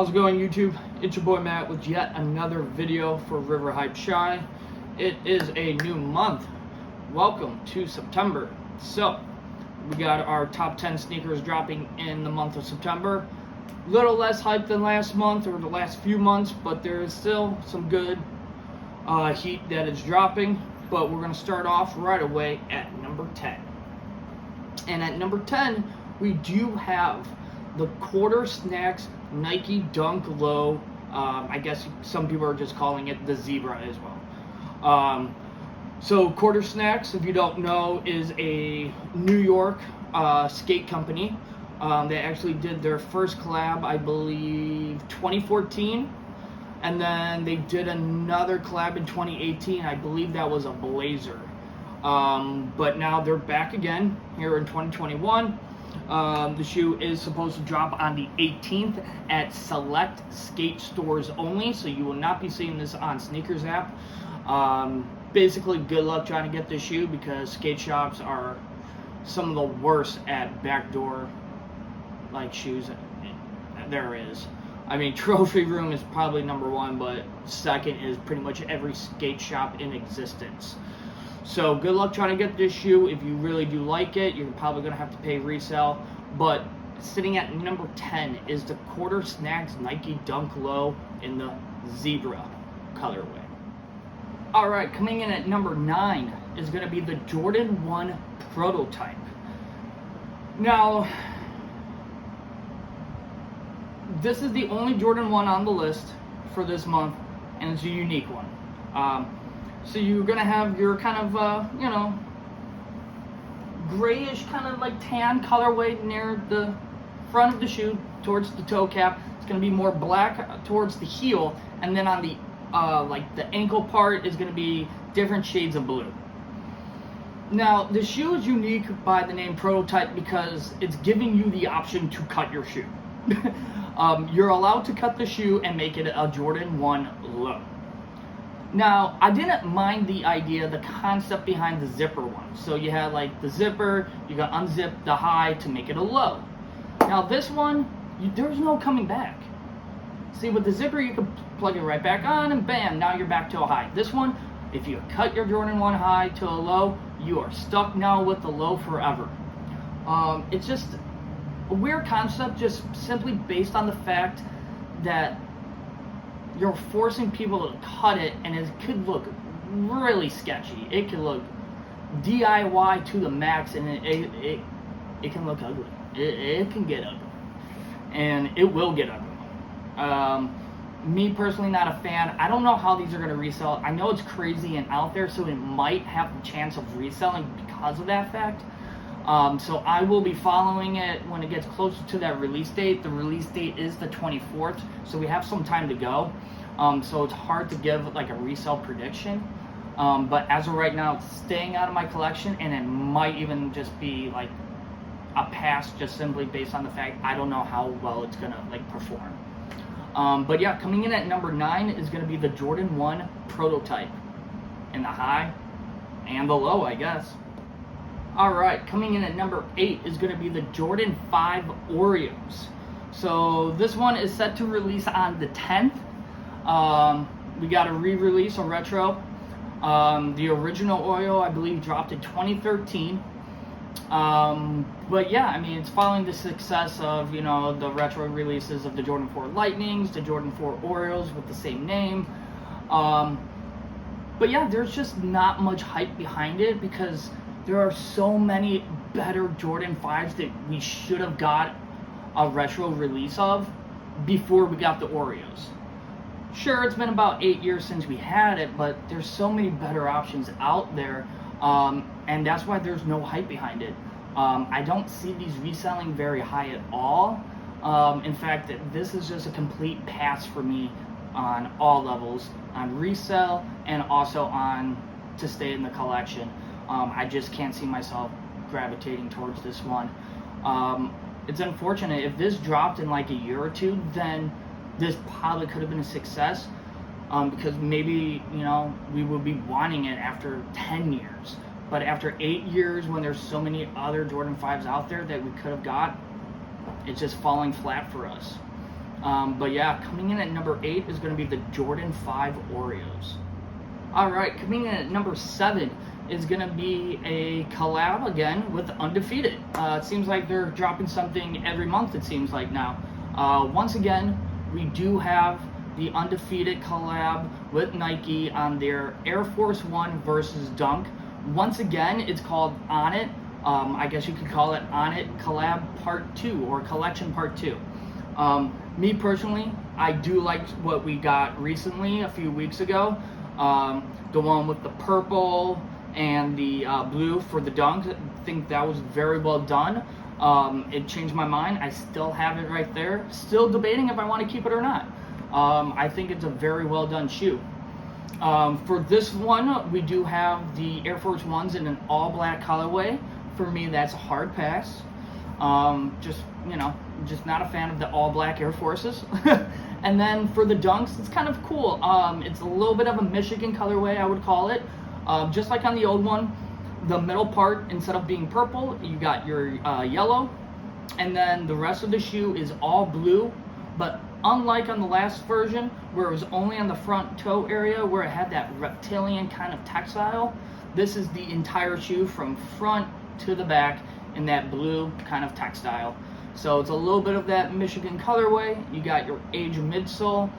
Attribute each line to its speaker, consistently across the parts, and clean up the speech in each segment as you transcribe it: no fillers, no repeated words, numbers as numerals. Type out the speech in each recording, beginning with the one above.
Speaker 1: How's it going, YouTube? It's your boy Matt with yet another video for River Hype Shy. It is a new month. Welcome to September. So, we got our top 10 sneakers dropping in the month of September. Little less hype than last month or the last few months, but there is still some good heat that is dropping. But we're going to start off right away at number 10. And at number 10, we do have the Quarter Snacks Nike Dunk Low. I guess some people are just calling it the Zebra as well. So Quarter Snacks, if you don't know, is a New York skate company. They actually did their first collab, I believe, 2014. And then they did another collab in 2018. I believe that was a Blazer. But now they're back again here in 2021. The shoe is supposed to drop on the 18th at select skate stores only, so you will not be seeing this on Sneakers app. Basically, good luck trying to get this shoe because skate shops are some of the worst at backdoor like shoes there is. I mean, Trophy Room is probably number one, but second is pretty much every skate shop in existence. So good luck trying to get this shoe. If you really do like it, you're probably going to have to pay resale. But sitting at number 10 is the Quarter Snacks Nike Dunk Low in the Zebra colorway. Alright, coming in at number 9 is going to be the Jordan 1 Prototype. Now, this is the only Jordan 1 on the list for this month, and it's a unique one. So you're going to have your kind of, grayish kind of like tan colorway near the front of the shoe towards the toe cap. It's going to be more black towards the heel, and then on the the ankle part is going to be different shades of blue. Now, the shoe is unique by the name Prototype because it's giving you the option to cut your shoe. You're allowed to cut the shoe and make it a Jordan 1 low. Now, I didn't mind the idea, the concept behind the zipper one. So you had like the zipper, you got unzip the high to make it a low. Now this one, there's no coming back. See, with the zipper, you can plug it right back on and bam, now you're back to a high. This one, if you cut your Jordan 1 high to a low, you are stuck now with the low forever. It's just a weird concept, just simply based on the fact that you're forcing people to cut it, and it could look really sketchy. It could look DIY to the max, and it can look ugly. It can get ugly, and it will get ugly. Me personally, not a fan. I don't know how these are going to resell. I know it's crazy and out there, so it might have the chance of reselling because of that fact. So I will be following it when it gets closer to that release date. The release date is the 24th, so we have some time to go. So it's hard to give like a resale prediction. But as of right now, it's staying out of my collection, and it might even just be like a pass, just simply based on the fact I don't know how well it's gonna like perform. But yeah, coming in at number 9 is gonna be the Jordan 1 Prototype in the high and the low, I guess. Alright, coming in at number 8 is going to be the Jordan 5 Oreos. So this one is set to release on the 10th. We got a re-release, a retro. The original Oreo, I believe, dropped in 2013. But yeah, I mean, it's following the success of, the retro releases of the Jordan 4 Lightnings, the Jordan 4 Oreos with the same name. But yeah, there's just not much hype behind it because there are so many better Jordan 5s that we should have got a retro release of before we got the Oreos. Sure, it's been about 8 years since we had it, but there's so many better options out there, and that's why there's no hype behind it. I don't see these reselling very high at all. In fact, this is just a complete pass for me on all levels, on resale and also on to stay in the collection. I just can't see myself gravitating towards this one. It's unfortunate. If this dropped in like a year or two, then this probably could have been a success, because maybe, we would be wanting it after 10 years. But after 8 years, when there's so many other Jordan 5s out there that we could have got, it's just falling flat for us. But yeah, coming in at number 8 is going to be the Jordan 5 Oreos. Alright, coming in at number 7 is going to be a collab again with Undefeated. It seems like they're dropping something every month, it seems like now. Once again, we do have the Undefeated collab with Nike on their Air Force One versus Dunk. Once again, it's called On It. I guess you could call it On It Collab Part 2 or Collection Part 2. Me personally, I do like what we got recently a few weeks ago. The one with the purple and the blue for the Dunk. I think that was very well done. It changed my mind. I still have it right there. Still debating if I want to keep it or not. I think it's a very well done shoe. For this one, we do have the Air Force Ones in an all black colorway. For me, that's a hard pass. Just not a fan of the all black Air Forces. And then for the Dunks, it's kind of cool. It's a little bit of a Michigan colorway, I would call it. Just like on the old one, the middle part, instead of being purple, you got your yellow. And then the rest of the shoe is all blue. But unlike on the last version, where it was only on the front toe area, where it had that reptilian kind of textile, this is the entire shoe from front to the back in that blue kind of textile. So it's a little bit of that Michigan colorway. You got your Age midsole.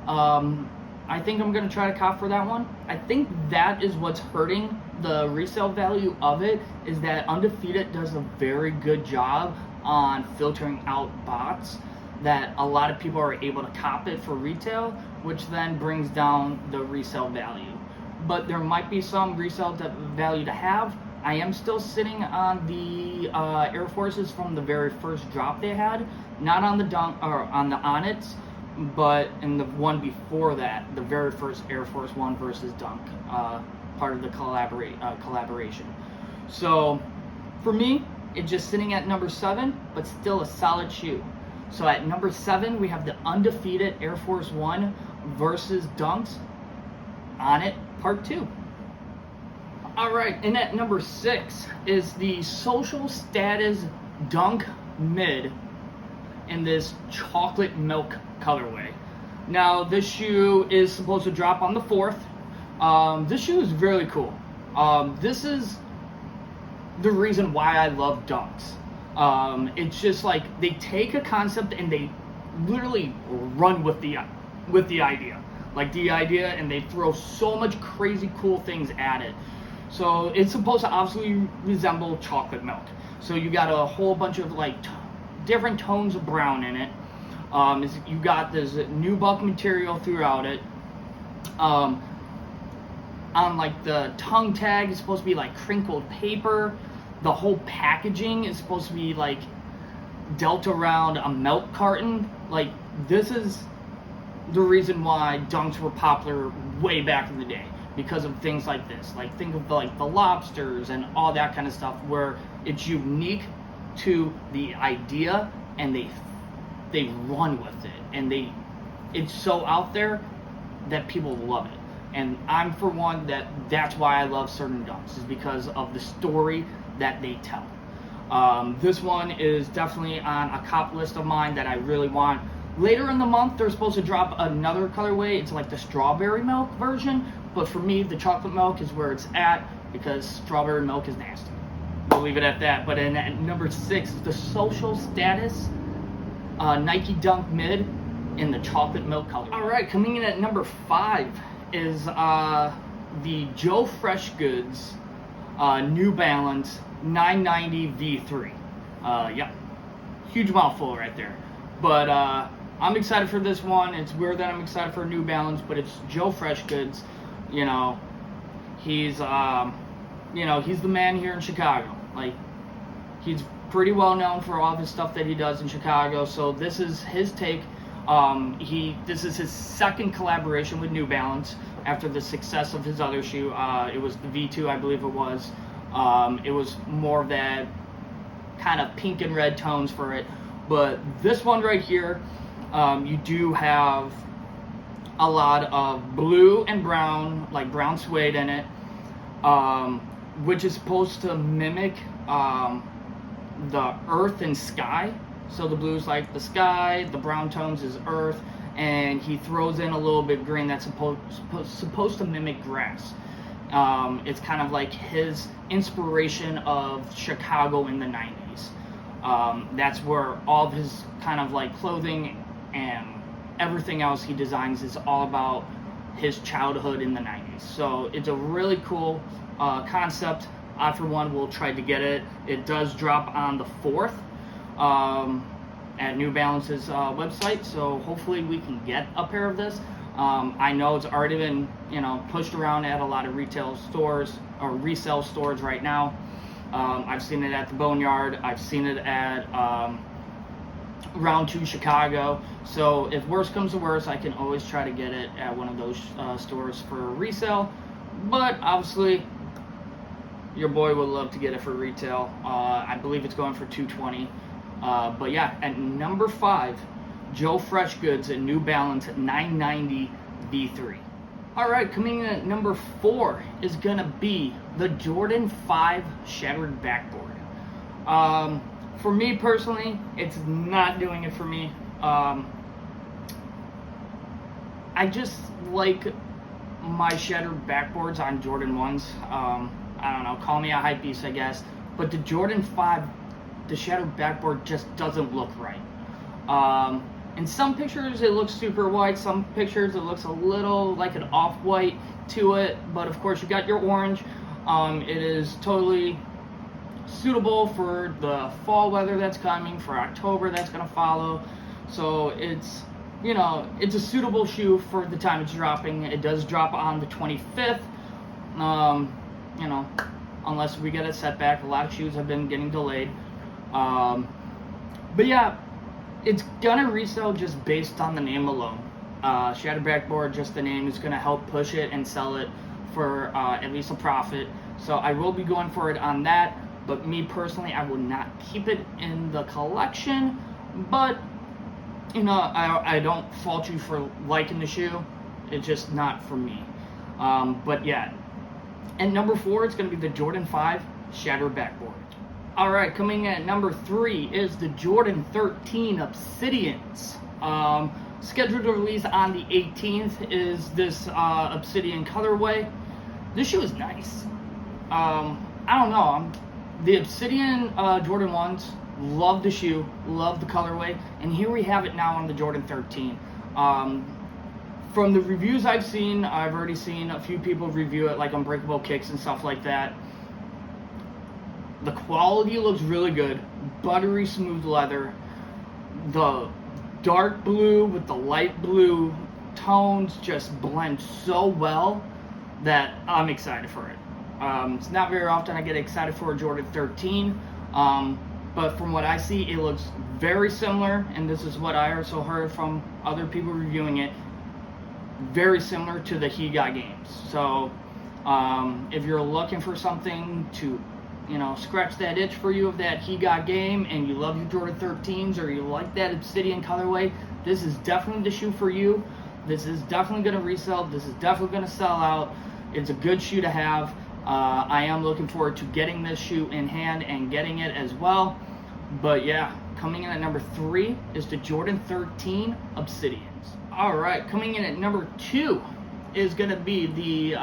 Speaker 1: I think I'm going to try to cop for that one. I think that is what's hurting the resale value of it, is that Undefeated does a very good job on filtering out bots, that a lot of people are able to cop it for retail, which then brings down the resale value. But there might be some resale value to have. I am still sitting on the Air Forces from the very first drop they had, not on the Dunk or on the Onnits, but in the one before that, the very first Air Force One versus Dunk, part of the collaboration. So for me, it's just sitting at number 7, but still a solid shoe. So at number 7, we have the Undefeated Air Force One versus Dunks On It Part 2. Alright, and at number 6 is the Social Status Dunk Mid in this chocolate milk colorway. Now, this shoe is supposed to drop on the 4th. This shoe is really cool. This is the reason why I love Dunks. It's just like they take a concept and they literally run with the idea. Like the idea, and they throw so much crazy cool things at it. So it's supposed to obviously resemble chocolate milk. So you got a whole bunch of like different tones of brown in it. You got this nubuck material throughout it. On like the tongue tag, it's supposed to be like crinkled paper. The whole packaging is supposed to be like dealt around a milk carton. Like, this is the reason why Dunks were popular way back in the day, because of things like this. Like, think of like the lobsters and all that kind of stuff, where it's unique to the idea and they run with it, and it's so out there that people love it. And I'm for one that's why I love certain Dunks, is because of the story that they tell. This one is definitely on a cop list of mine that I really want. Later in the month, they're supposed to drop another colorway. It's like the strawberry milk version, but for me, the chocolate milk is where it's at, because strawberry milk is nasty. We'll leave it at that. But at number 6 is the Social Status Nike Dunk Mid in the chocolate milk color. All right, coming in at number 5 is the Joe Fresh Goods New Balance 990 V3. Yeah, huge mouthful right there. But I'm excited for this one. It's weird that I'm excited for New Balance, but it's Joe Fresh Goods. You know, he's the man here in Chicago. Like, he's pretty well known for all of his stuff that he does in Chicago. So this is his take. This is his second collaboration with New Balance after the success of his other shoe. It was the V2, I believe it was. It was more of that kind of pink and red tones for it. But this one right here, you do have a lot of blue and brown, like brown suede in it, which is supposed to mimic the earth and sky. So the blue's like the sky, the brown tones is earth, and he throws in a little bit of green that's supposed to mimic grass. It's kind of like his inspiration of Chicago in the 90s. That's where all of his kind of like clothing and everything else he designs is all about his childhood in the 90s. So it's a really cool concept. I, for one, will try to get it. It does drop on the 4th at New Balance's website, so hopefully we can get a pair of this. I know it's already been, pushed around at a lot of retail stores or resale stores right now. I've seen it at the Boneyard. I've seen it at Round 2 Chicago. So if worse comes to worse, I can always try to get it at one of those stores for resale. But obviously, your boy would love to get it for retail. I believe it's going for $220. But yeah, at number 5, Joe Freshgoods and New Balance 990 V3. All right, coming in at number 4 is gonna be the Jordan 5 Shattered Backboard. For me personally, it's not doing it for me. I just like my shattered backboards on Jordan 1s. I don't know, call me a hype beast, I guess. But the Jordan 5, the shattered backboard just doesn't look right. In some pictures, it looks super white. Some pictures, it looks a little like an off-white to it. But of course, you got your orange. It is totally suitable for the fall weather that's coming, for October that's going to follow. So it's, it's a suitable shoe for the time it's dropping. It does drop on the 25th. Unless we get a setback. A lot of shoes have been getting delayed. But yeah, it's gonna resell just based on the name alone. Shattered Backboard, just the name, is gonna help push it and sell it for at least a profit. So I will be going for it on that. But me personally, I would not keep it in the collection. But I don't fault you for liking the shoe. It's just not for me. But yeah, and number 4 is going to be the Jordan 5 Shattered Backboard. All right, coming in at number 3 is the Jordan 13 Obsidians. Scheduled to release on the 18th is this Obsidian colorway. This shoe is nice. I don't know. The Obsidian Jordan 1s, love the shoe, love the colorway, and here we have it now on the Jordan 13. From the reviews I've seen, I've already seen a few people review it, like Unbreakable Kicks and stuff like that. The quality looks really good, buttery smooth leather. The dark blue with the light blue tones just blend so well that I'm excited for it. It's not very often I get excited for a Jordan 13, but from what I see, it looks very similar, and this is what I also heard from other people reviewing it, very similar to the He Got games. So if you're looking for something to, scratch that itch for you of that He Got game, and you love your Jordan 13s, or you like that Obsidian colorway, this is definitely the shoe for you. This is definitely going to resell. This is definitely going to sell out. It's a good shoe to have. I am looking forward to getting this shoe in hand and getting it as well. But yeah, coming in at number 3 is the Jordan 13 Obsidians. All right, coming in at number 2 is going to be the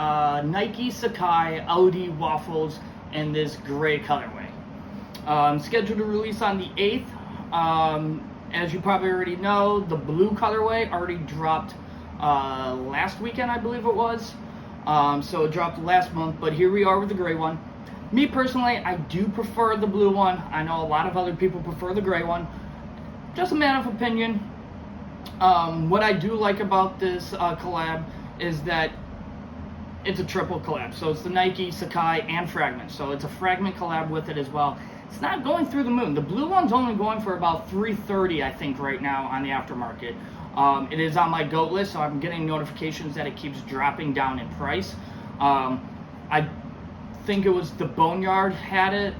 Speaker 1: Nike Sakai LD Waffles in this gray colorway. Scheduled to release on the 8th. As you probably already know, the blue colorway already dropped last weekend, I believe it was. So it dropped last month, but here we are with the gray one. Me personally, I do prefer the blue one. I know a lot of other people prefer the gray one. Just a matter of opinion. What I do like about this collab is that it's a triple collab. So it's the Nike, Sakai, and Fragment. So it's a Fragment collab with it as well. It's not going through the moon. The blue one's only going for about $330, I think, right now on the aftermarket. It is on my GOAT list, so I'm getting notifications that it keeps dropping down in price. I think it was the Boneyard had it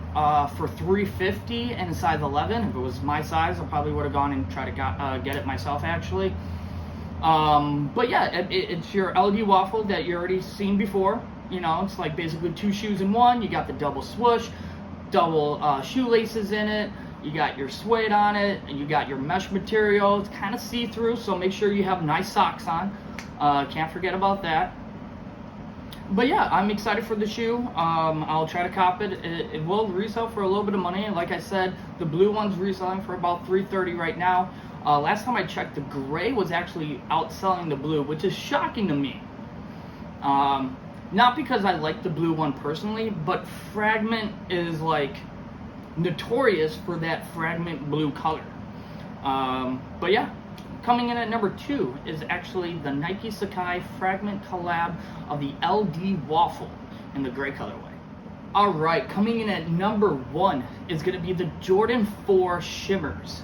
Speaker 1: for $350 in a size 11. If it was my size, I probably would have gone and tried to get it myself, actually. But yeah, it's your LD waffle that you already seen before. It's like basically 2 shoes in one. You got the double swoosh, double shoelaces in it. You got your suede on it, and you got your mesh material. It's kind of see-through, so make sure you have nice socks on. Can't forget about that. But yeah, I'm excited for the shoe. I'll try to cop it. It will resell for a little bit of money. Like I said, the blue one's reselling for about $330 right now. Last time I checked, the gray was actually outselling the blue, which is shocking to me. Not because I like the blue one personally, but Fragment is like notorious for that Fragment blue color. But yeah, coming in at number 2 is actually the Nike Sakai Fragment collab of the LD Waffle in the gray colorway. Alright, coming in at number 1 is going to be the Jordan 4 Shimmers.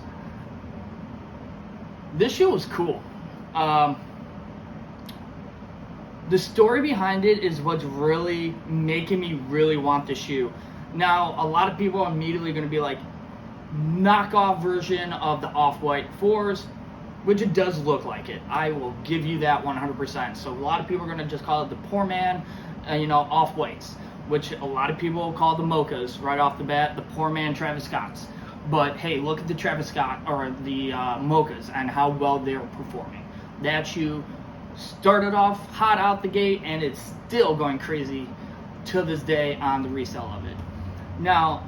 Speaker 1: This shoe was cool. The story behind it is what's really making me really want the shoe. Now, a lot of people are immediately going to be like, knockoff version of the Off-White 4s, which it does look like it. I will give you that 100%. So a lot of people are going to just call it the poor man, Off-Whites, which a lot of people will call the Mochas right off the bat, the poor man Travis Scotts. But hey, look at the Travis Scott or the Mochas and how well they're performing. That shoe started off hot out the gate, and it's still going crazy to this day on the resale of it. Now,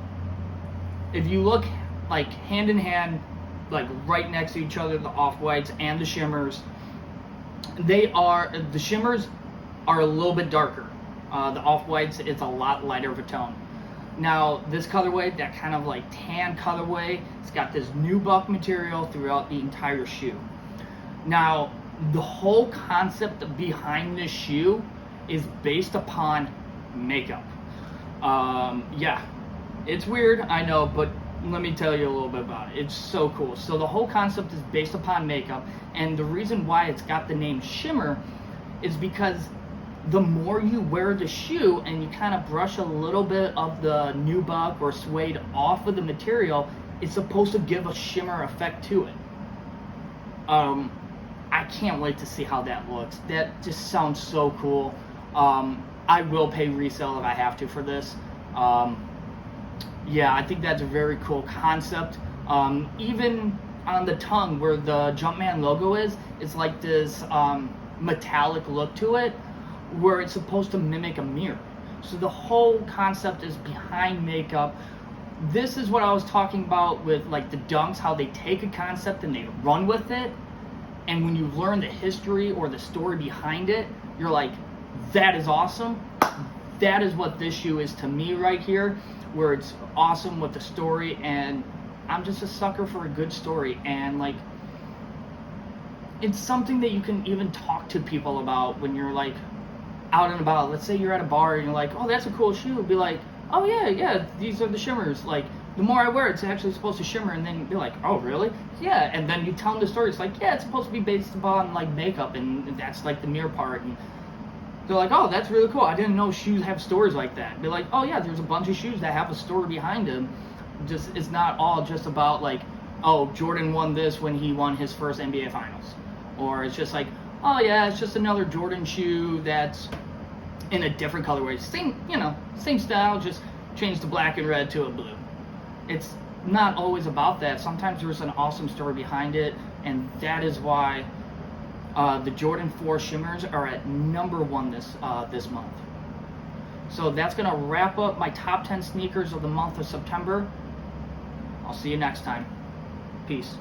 Speaker 1: if you look like hand in hand, like right next to each other, the Off-Whites and the Shimmers, the Shimmers are a little bit darker. The Off-Whites, it's a lot lighter of a tone. Now, this colorway, that kind of like tan colorway, it's got this nubuck material throughout the entire shoe. Now, the whole concept behind this shoe is based upon makeup. Yeah, it's weird, I know, but let me tell you a little bit about it. It's so cool. So the whole concept is based upon makeup, and the reason why it's got the name Shimmer is because the more you wear the shoe and you kind of brush a little bit of the nubuck or suede off of the material, it's supposed to give a shimmer effect to it. I can't wait to see how that looks. That just sounds so cool. I will pay resale if I have to for this. Yeah, I think that's a very cool concept. Even on the tongue where the Jumpman logo is, it's like this metallic look to it, where it's supposed to mimic a mirror. So the whole concept is behind makeup. This is what I was talking about with like the Dunks, how they take a concept and they run with it. And when you learn the history or the story behind it, you're like, that is awesome. That is what this shoe is to me right here, where it's awesome with the story, and I'm just a sucker for a good story. And like, it's something that you can even talk to people about when you're like out and about. Let's say you're at a bar and you're like, oh, that's a cool shoe. Be like, oh yeah, these are the Shimmers. Like, the more I wear it, it's actually supposed to shimmer. And then you'd be like, oh really? Yeah. And then you tell them the story. It's like, yeah, it's supposed to be based upon like makeup, and that's like the mirror part. And they're like, oh, that's really cool. I didn't know shoes have stories like that. Be like, oh yeah, there's a bunch of shoes that have a story behind them. Just, it's not all just about like, oh, Jordan won this when he won his first NBA Finals. Or it's just like, oh yeah, it's just another Jordan shoe that's in a different colorway. Same style, just change the black and red to a blue. It's not always about that. Sometimes there's an awesome story behind it, and that is why the Jordan 4 Shimmers are at number 1 this month. So that's going to wrap up my top 10 sneakers of the month of September. I'll see you next time. Peace.